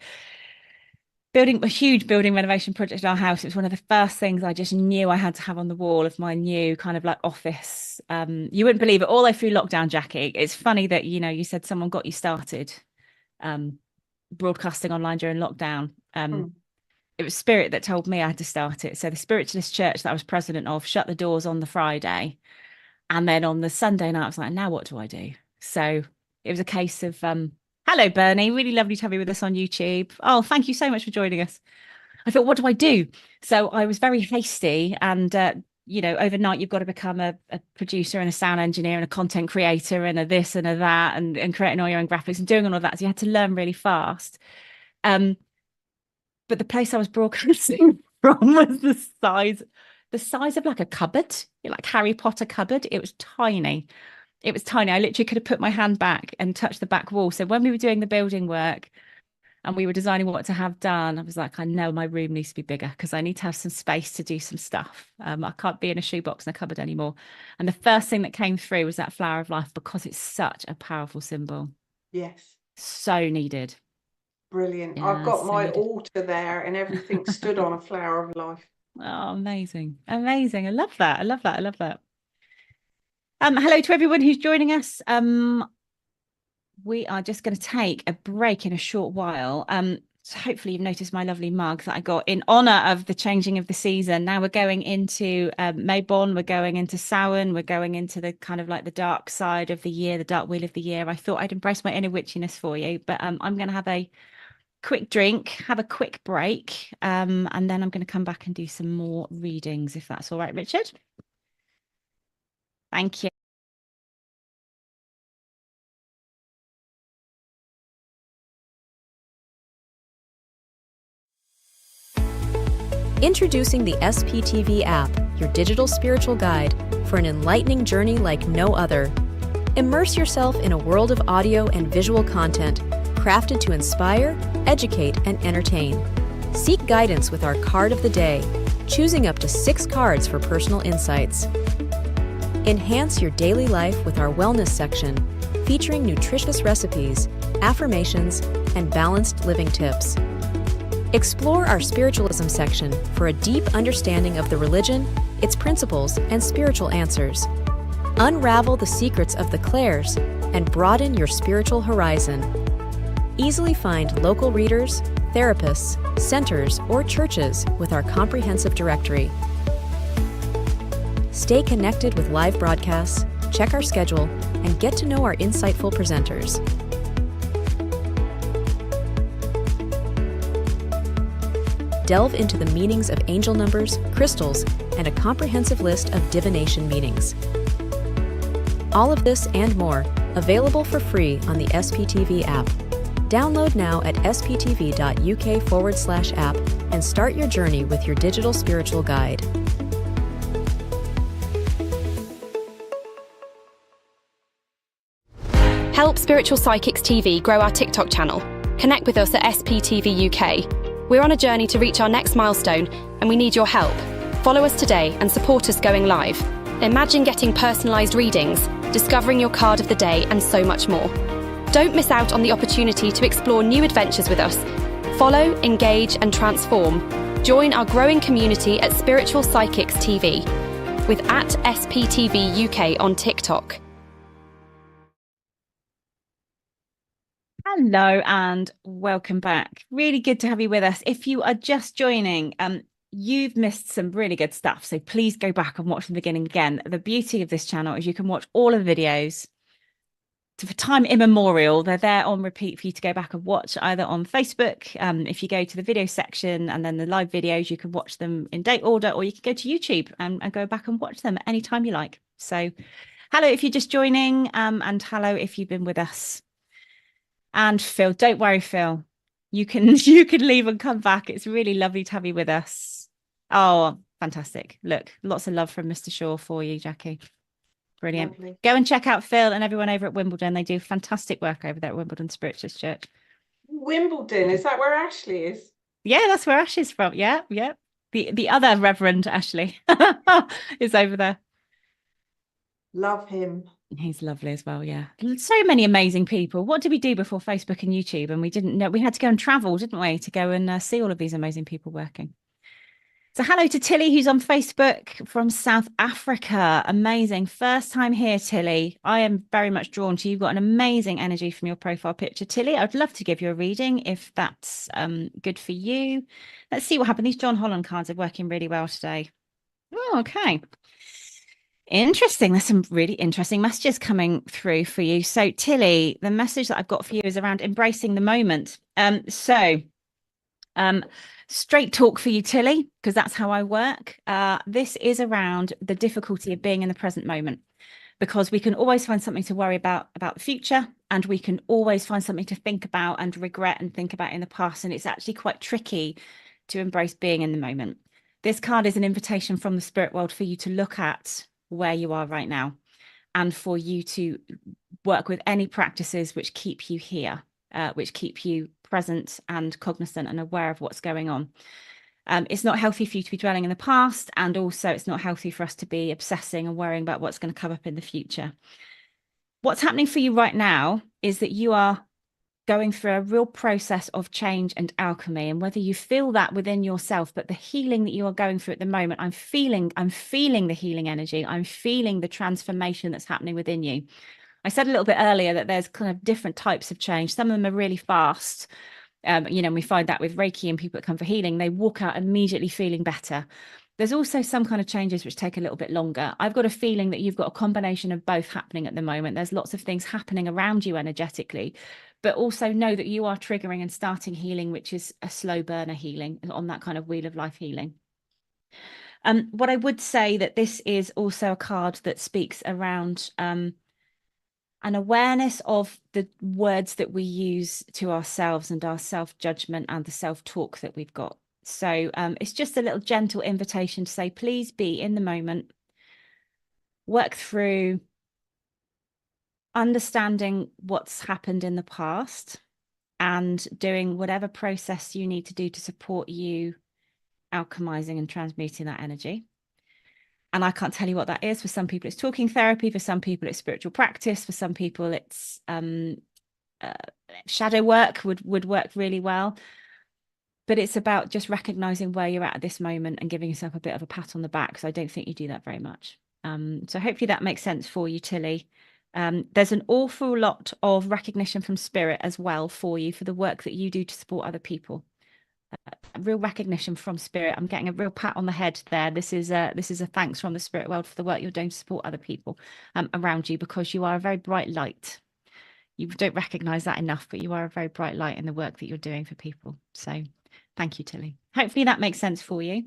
Building a huge building renovation project in our house. It was one of the first things I just knew I had to have on the wall of my new kind of like office. You wouldn't believe it, all the way through lockdown, Jackie. It's funny that, you said someone got you started um, broadcasting online during lockdown.
Mm.
It was Spirit that told me I had to start it. So the Spiritualist church that I was president of shut the doors on the Friday. And then on the Sunday night, I was like, now what do I do? So it was a case of, hello, Bernie. Really lovely to have you with us on YouTube. Oh, thank you so much for joining us. I thought, what do I do? So I was very hasty. And, overnight, you've got to become a producer and a sound engineer and a content creator and a this and a that and creating all your own graphics and doing all of that. So you had to learn really fast. But the place I was broadcasting from was the size the size of like a cupboard, like Harry Potter cupboard. It was tiny. It was tiny. I literally could have put my hand back and touched the back wall. So when we were doing the building work and we were designing what to have done, I was like, I know my room needs to be bigger because I need to have some space to do some stuff. I can't be in a shoebox in a cupboard anymore. And the first thing that came through was that flower of life because it's such a powerful symbol.
Yes.
So needed.
Brilliant. I've
Yeah,
got
so
my
needed.
altar there and everything stood on a flower of life.
Oh, amazing. Amazing. I love that. I love that. I love that. Hello to everyone who's joining us. We are just going to take a break in a short while. So hopefully you've noticed my lovely mug that I got in honor of the changing of the season. Now we're going into Mabon, we're going into Samhain, we're going into the kind of like the dark side of the year, the dark wheel of the year. I thought I'd embrace my inner witchiness for you, but I'm going to have a quick drink, have a quick break, and then I'm going to come back and do some more readings, if that's all right, Richard. Thank you.
Introducing the SPTV app, your digital spiritual guide for an enlightening journey like no other. Immerse yourself in a world of audio and visual content crafted to inspire, educate, and entertain. Seek guidance with our card of the day, choosing up to 6 cards for personal insights. Enhance your daily life with our wellness section, featuring nutritious recipes, affirmations, and balanced living tips. Explore our spiritualism section for a deep understanding of the religion, its principles, and spiritual answers. Unravel the secrets of the clairs and broaden your spiritual horizon. Easily find local readers, therapists, centers, or churches with our comprehensive directory. Stay connected with live broadcasts, check our schedule, and get to know our insightful presenters. Delve into the meanings of angel numbers, crystals, and a comprehensive list of divination meanings. All of this and more, available for free on the SPTV app. Download now at sptv.uk/app and start your journey with your digital spiritual guide.
Help Spiritual Psychics TV grow our TikTok channel. Connect with us at SPTV UK. We're on a journey to reach our next milestone, and we need your help. Follow us today and support us going live. Imagine getting personalised readings, discovering your card of the day, and so much more. Don't miss out on the opportunity to explore new adventures with us. Follow, engage, and transform. Join our growing community at Spiritual Psychics TV with @SPTV UK on TikTok.
Hello and welcome back. Really good to have you with us. If you are just joining, you've missed some really good stuff. So please go back and watch the beginning again. The beauty of this channel is you can watch all of the videos for time immemorial. They're there on repeat for you to go back and watch either on Facebook. If you go to the video section and then the live videos, you can watch them in date order, or you can go to YouTube and go back and watch them anytime you like. So hello if you're just joining, and hello if you've been with us. And Phil, don't worry, Phil. You can leave and come back. It's really lovely to have you with us. Oh, fantastic. Look, lots of love from Mr. Shaw for you, Jackie. Brilliant.
Lovely.
Go and check out Phil and everyone over at Wimbledon. They do fantastic work over there at Wimbledon Spiritualist Church.
Wimbledon, is that where Ashley is?
Yeah, that's where Ash is from. Yeah, yeah. The other Reverend Ashley is over there.
Love him.
He's lovely as well, yeah. So many amazing people. What did we do before Facebook and YouTube? And we didn't know. We had to go and travel, didn't we, to go and see all of these amazing people working. So hello to Tilly, who's on Facebook from South Africa. Amazing. First time here, Tilly. I am very much drawn to you. You've got an amazing energy from your profile picture, Tilly. I'd love to give you a reading if that's good for you. Let's see what happened. These John Holland cards are working really well today. Oh, okay. Interesting. There's some really interesting messages coming through for you. So, Tilly, the message that I've got for you is around embracing the moment. Straight talk for you, Tilly, because that's how I work. This is around the difficulty of being in the present moment, because we can always find something to worry about the future, and we can always find something to think about and regret and think about in the past. And it's actually quite tricky to embrace being in the moment, This card is an invitation from the spirit world for you to look at where you are right now and for you to work with any practices which keep you here, which keep you present and cognizant and aware of what's going on. It's not healthy for you to be dwelling in the past, and also it's not healthy for us to be obsessing and worrying about what's going to come up in the future. What's happening for you right now is that you are going through a real process of change and alchemy, and whether you feel that within yourself, but the healing that you are going through at the moment, I'm feeling the healing energy. I'm feeling the transformation that's happening within you. I said a little bit earlier that there's kind of different types of change. Some of them are really fast. We find that with Reiki and people that come for healing, they walk out immediately feeling better. There's also some kind of changes which take a little bit longer. I've got a feeling that you've got a combination of both happening at the moment. There's lots of things happening around you energetically, but also know that you are triggering and starting healing, which is a slow burner healing on that kind of wheel of life healing. What I would say that this is also a card that speaks around an awareness of the words that we use to ourselves and our self-judgment and the self-talk that we've got. So it's just a little gentle invitation to say, please be in the moment, work through understanding what's happened in the past and doing whatever process you need to do to support you alchemizing and transmuting that energy. And I can't tell you what that is. For some people, it's talking therapy. For some people, it's spiritual practice. For some people, it's shadow work would work really well. But it's about just recognizing where you're at this moment and giving yourself a bit of a pat on the back, because I don't think you do that very much. So hopefully that makes sense for you, Tilly. There's an awful lot of recognition from spirit as well for you for the work that you do to support other people. Real recognition from spirit. I'm getting a real pat on the head there. This is a thanks from the spirit world for the work you're doing to support other people around you, because you are a very bright light. You don't recognize that enough, but you are a very bright light in the work that you're doing for people. So thank you, Tilly. Hopefully that makes sense for you.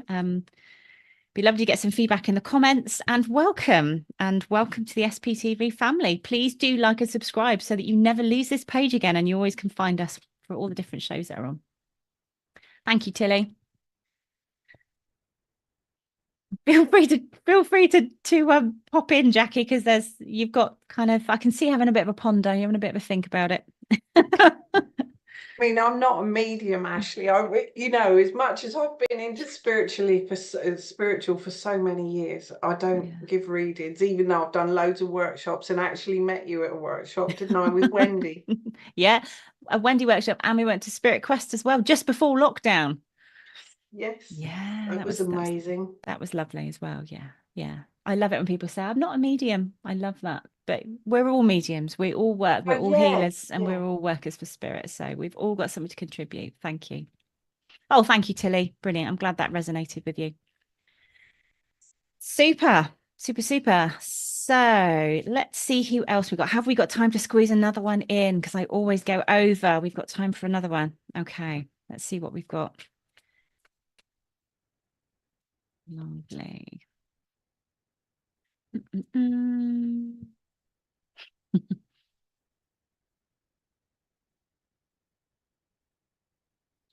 Be lovely to get some feedback in the comments, and welcome to the SPTV family. Please do like and subscribe so that you never lose this page again, and you always can find us for all the different shows that are on. Thank you, Tilly. Feel free to pop in, Jackie, because you've got kind of, I can see you having a bit of a ponder, you're having a bit of a think about it.
I mean, I'm not a medium, Ashley. As much as I've been into spiritual for so many years, I don't give readings, even though I've done loads of workshops and actually met you at a workshop, didn't I, with Wendy?
Yeah, a Wendy workshop, and we went to Spirit Quest as well, just before lockdown.
Yes.
Yeah,
that was amazing.
That was lovely as well. Yeah. I love it when people say, I'm not a medium. I love that. But we're all mediums. We all work. We're all healers, and we're all workers for spirit. So we've all got something to contribute. Thank you. Oh, thank you, Tilly. Brilliant. I'm glad that resonated with you. Super. So let's see who else we got. Have we got time to squeeze another one in? Because I always go over. We've got time for another one. Okay. Let's see what we've got. Lovely.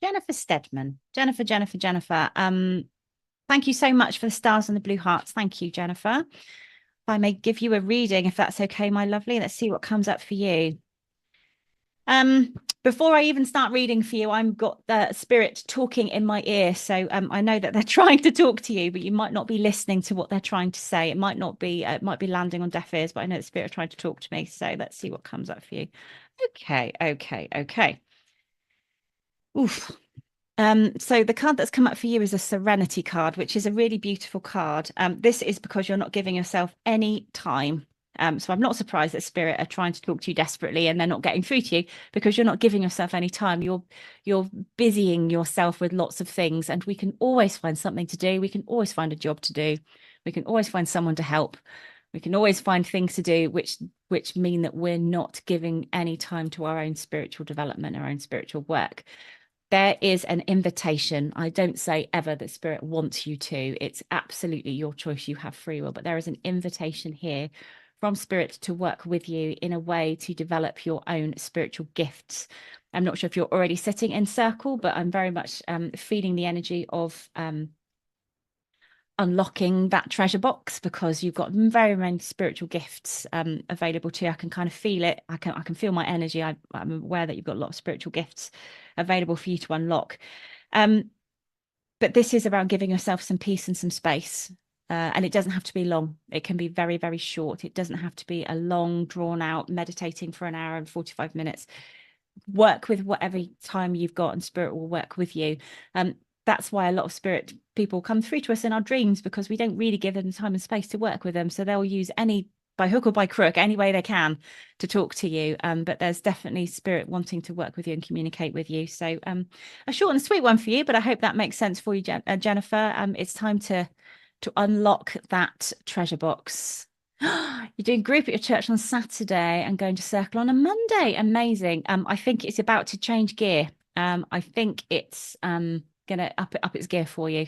Jennifer Stedman. Jennifer. Thank you so much for the stars and the blue hearts. Thank you, Jennifer. If I may give you a reading, if that's okay, my lovely. Let's see what comes up for you. Before I even start reading for you, I've got the spirit talking in my ear. So I know that they're trying to talk to you, but you might not be listening to what they're trying to say. It might not be, it might be landing on deaf ears, but I know the spirit are trying to talk to me. So let's see what comes up for you. Okay. Oof. So the card that's come up for you is a Serenity card, which is a really beautiful card. This is because you're not giving yourself any time. So I'm not surprised that spirit are trying to talk to you desperately and they're not getting through to you, because you're not giving yourself any time. You're busying yourself with lots of things, and we can always find something to do. We can always find a job to do. We can always find someone to help. We can always find things to do which mean that we're not giving any time to our own spiritual development, our own spiritual work. There is an invitation. I don't say ever that spirit wants you to. It's absolutely your choice. You have free will, but there is an invitation here from spirit to work with you in a way to develop your own spiritual gifts. I'm not sure if you're already sitting in circle, but I'm very much feeling the energy of unlocking that treasure box, because you've got very many spiritual gifts available to you. I can kind of feel it. I can feel my energy. I'm aware that you've got a lot of spiritual gifts available for you to unlock. But this is about giving yourself some peace and some space. And it doesn't have to be long. It can be very, very short. It doesn't have to be a long, drawn out meditating for an hour and 45 minutes. Work with whatever time you've got, and spirit will work with you. That's why a lot of spirit people come through to us in our dreams, because we don't really give them the time and space to work with them. So they'll use any, by hook or by crook, any way they can to talk to you. But there's definitely spirit wanting to work with you and communicate with you. So a short and sweet one for you, but I hope that makes sense for you, Jennifer. It's time to unlock that treasure box. You're doing group at your church on Saturday and going to circle on a Monday. Amazing. I think it's about to change gear. I think it's gonna up its gear for you,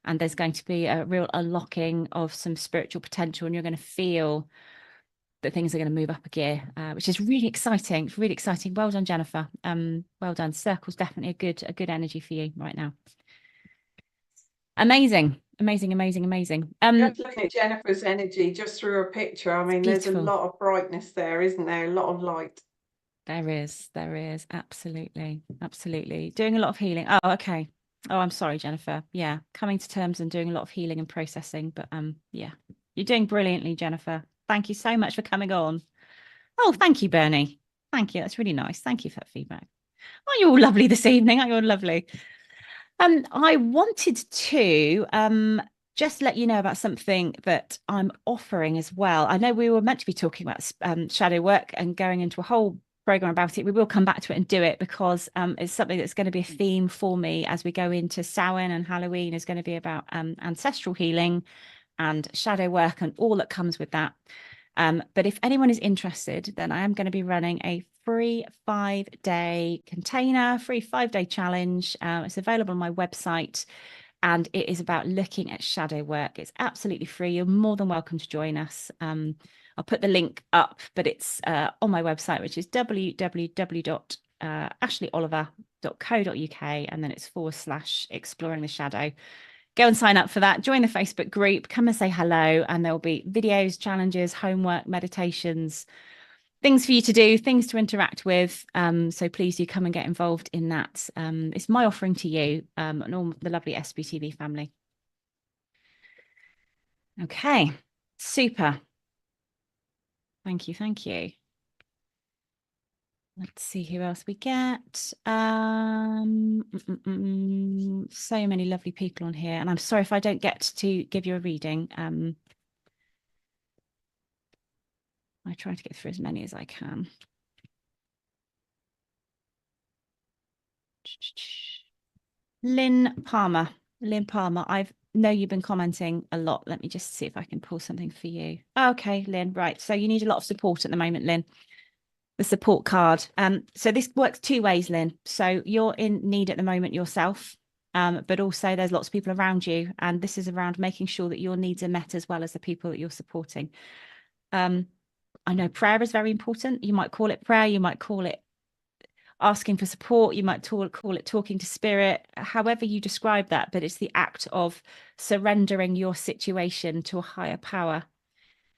and there's going to be a real unlocking of some spiritual potential, and you're going to feel that things are going to move up a gear, which is really exciting. It's really exciting. Well done, Jennifer. Well done. Circle's definitely a good energy for you right now. Amazing. Amazing.
Just looking at Jennifer's energy just through a picture, I mean, there's a lot of brightness there, isn't there? A lot of light.
There is. Absolutely. Doing a lot of healing. Oh, okay. Oh, I'm sorry, Jennifer. Yeah, coming to terms and doing a lot of healing and processing. But yeah, you're doing brilliantly, Jennifer. Thank you so much for coming on. Oh, thank you, Bernie. Thank you. That's really nice. Thank you for that feedback. Oh, you're all lovely this evening. You're lovely. I wanted to just let you know about something that I'm offering as well. I know we were meant to be talking about shadow work and going into a whole program about it. We will come back to it and do it, because it's something that's going to be a theme for me as we go into Samhain, and Halloween is going to be about ancestral healing and shadow work and all that comes with that. But if anyone is interested, then I am going to be running a free 5-day container, free 5-day challenge. It's available on my website, and it is about looking at shadow work. It's absolutely free. You're more than welcome to join us. I'll put the link up, but it's on my website, which is www.ashleyoliver.co.uk, and then it's /exploring the shadow. Go and sign up for that. Join the Facebook group. Come and say hello. And there will be videos, challenges, homework, meditations, things for you to do, things to interact with. So please do come and get involved in that. It's my offering to you and all the lovely SPTV family. Okay, super. Thank you. Let's see who else we get. So many lovely people on here, and I'm sorry if I don't get to give you a reading. I try to get through as many as I can. Lynn Palmer, I know you've been commenting a lot. Let me just see if I can pull something for you. Okay, Lynn, right. So you need a lot of support at the moment, Lynn. The support card. So this works two ways, Lynn. So you're in need at the moment yourself, but also there's lots of people around you, and this is around making sure that your needs are met as well as the people that you're supporting. I know prayer is very important. You might call it prayer, you might call it asking for support, you might call it talking to spirit, however you describe that, but it's the act of surrendering your situation to a higher power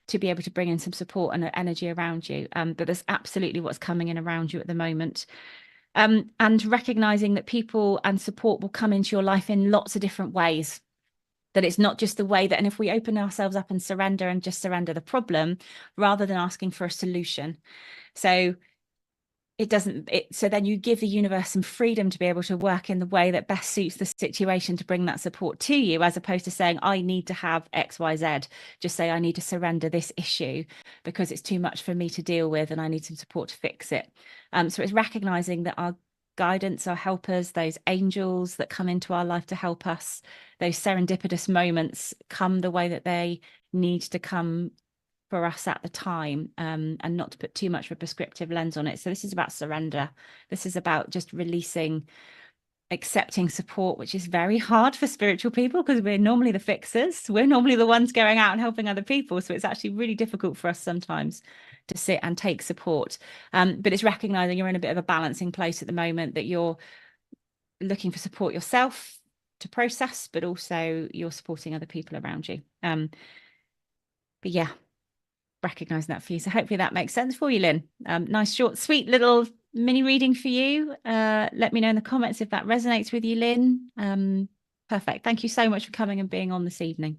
to be able to bring in some support and energy around you. But there's absolutely what's coming in around you at the moment. And recognizing that people and support will come into your life in lots of different ways, that it's not just the way that, and if we open ourselves up and just surrender the problem rather than asking for a solution. So so then you give the universe some freedom to be able to work in the way that best suits the situation to bring that support to you, as opposed to saying, I need to have X, Y, Z. Just say, I need to surrender this issue because it's too much for me to deal with and I need some support to fix it. So it's recognizing that our guidance, our helpers, those angels that come into our life to help us, those serendipitous moments come the way that they need to come for us at the time, and not to put too much of a prescriptive lens on it. So this is about surrender. This is about just releasing, accepting support, which is very hard for spiritual people because we're normally the fixers. We're normally the ones going out and helping other people. So it's actually really difficult for us sometimes to sit and take support. But it's recognizing you're in a bit of a balancing place at the moment, that you're looking for support yourself to process, but also you're supporting other people around you. But yeah, recognizing that for you. So hopefully that makes sense for you, Lynn. Nice, short, sweet little mini reading for you. Let me know in the comments if that resonates with you, Lynn. Perfect. Thank you so much for coming and being on this evening.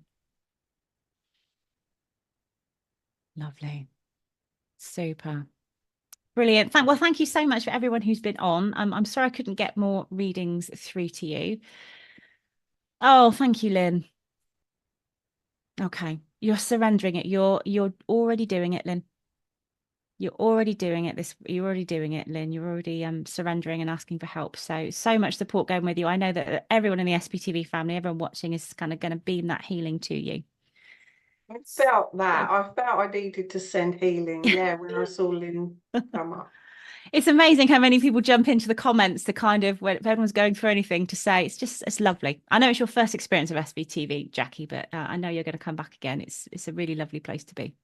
Lovely. Super. Brilliant. Well, thank you so much for everyone who's been on. I'm sorry I couldn't get more readings through to you. Oh, thank you, Lynn. Okay. You're surrendering it. You're already doing it, Lynn. You're already doing it. You're already doing it, Lynn. You're already surrendering and asking for help. So much support going with you. I know that everyone in the SPTV family, everyone watching, is kind of going to beam that healing to you.
I felt that. I felt I needed to send healing. Yeah, when I saw Lynn come up.
It's amazing how many people jump into the comments to kind of, when if everyone's going through anything, to say it's lovely. I know it's your first experience of SBTV, Jackie, but I know you're going to come back again. It's a really lovely place to be.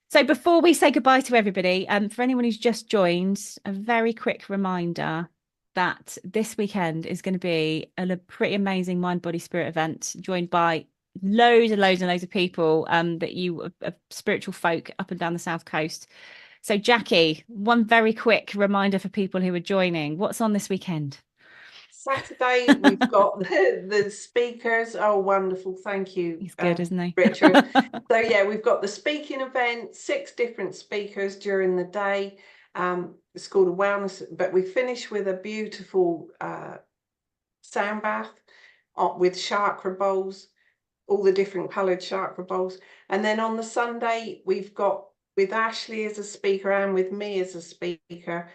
So before we say goodbye to everybody, for anyone who's just joined, a very quick reminder that this weekend is going to be a pretty amazing Mind, Body, Spirit event, joined by loads and loads and loads of people that you are spiritual folk up and down the South Coast. So Jackie, one very quick reminder for people who are joining. What's on this weekend?
Saturday, we've got the speakers. Oh, wonderful. Thank you.
He's good, isn't he?
Richard. So yeah, we've got the speaking event, 6 different speakers during the day. It's called a wellness, but we finish with a beautiful sound bath with chakra bowls, all the different coloured chakra bowls. And then on the Sunday, we've got, with Ashley as a speaker and with me as a speaker,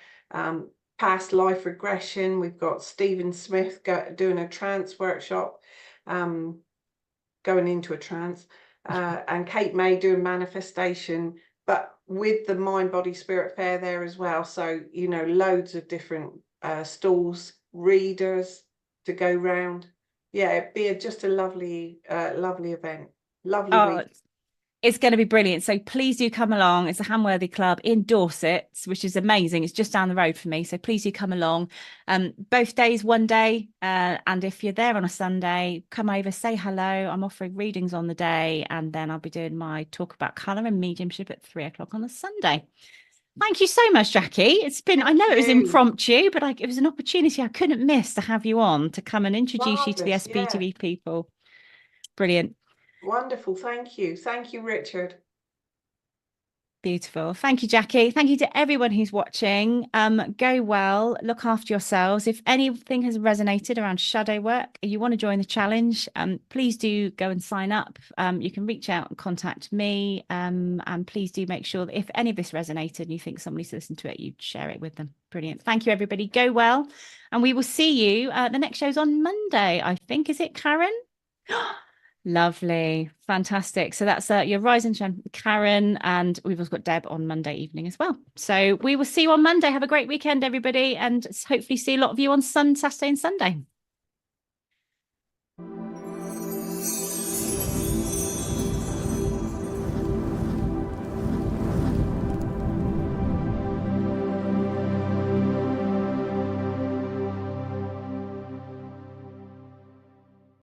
past life regression. We've got Stephen Smith doing a trance workshop, going into a trance, and Kate May doing manifestation, but with the Mind, Body, Spirit fair there as well. So, you know, loads of different stalls, readers to go round. Yeah, it'd be just a lovely, lovely event. Lovely week.
It's going to be brilliant. So please do come along. It's a Hamworthy Club in Dorset, which is amazing. It's just down the road for me. So please do come along. Both days, one day. And if you're there on a Sunday, come over, say hello. I'm offering readings on the day. And then I'll be doing my talk about colour and mediumship at 3 o'clock on the Sunday. Thank you so much, Jackie. It's been, I know it was impromptu, but it was an opportunity I couldn't miss to have you on to come and introduce you to the SPTV people. Brilliant.
Wonderful. Thank you. Thank you, Richard.
Beautiful. Thank you, Jackie. Thank you to everyone who's watching. Go well, look after yourselves. If anything has resonated around shadow work, you want to join the challenge, please do go and sign up. You can reach out and contact me. And please do make sure that if any of this resonated and you think somebody's listened to it, you share it with them. Brilliant. Thank you, everybody. Go well. And we will see you. The next show's on Monday, I think. Is it, Karen? Lovely. Fantastic. So that's your Rising Karen, and we've also got Deb on Monday evening as well. So we will see you on Monday. Have a great weekend, everybody, and hopefully see a lot of you on Saturday and Sunday.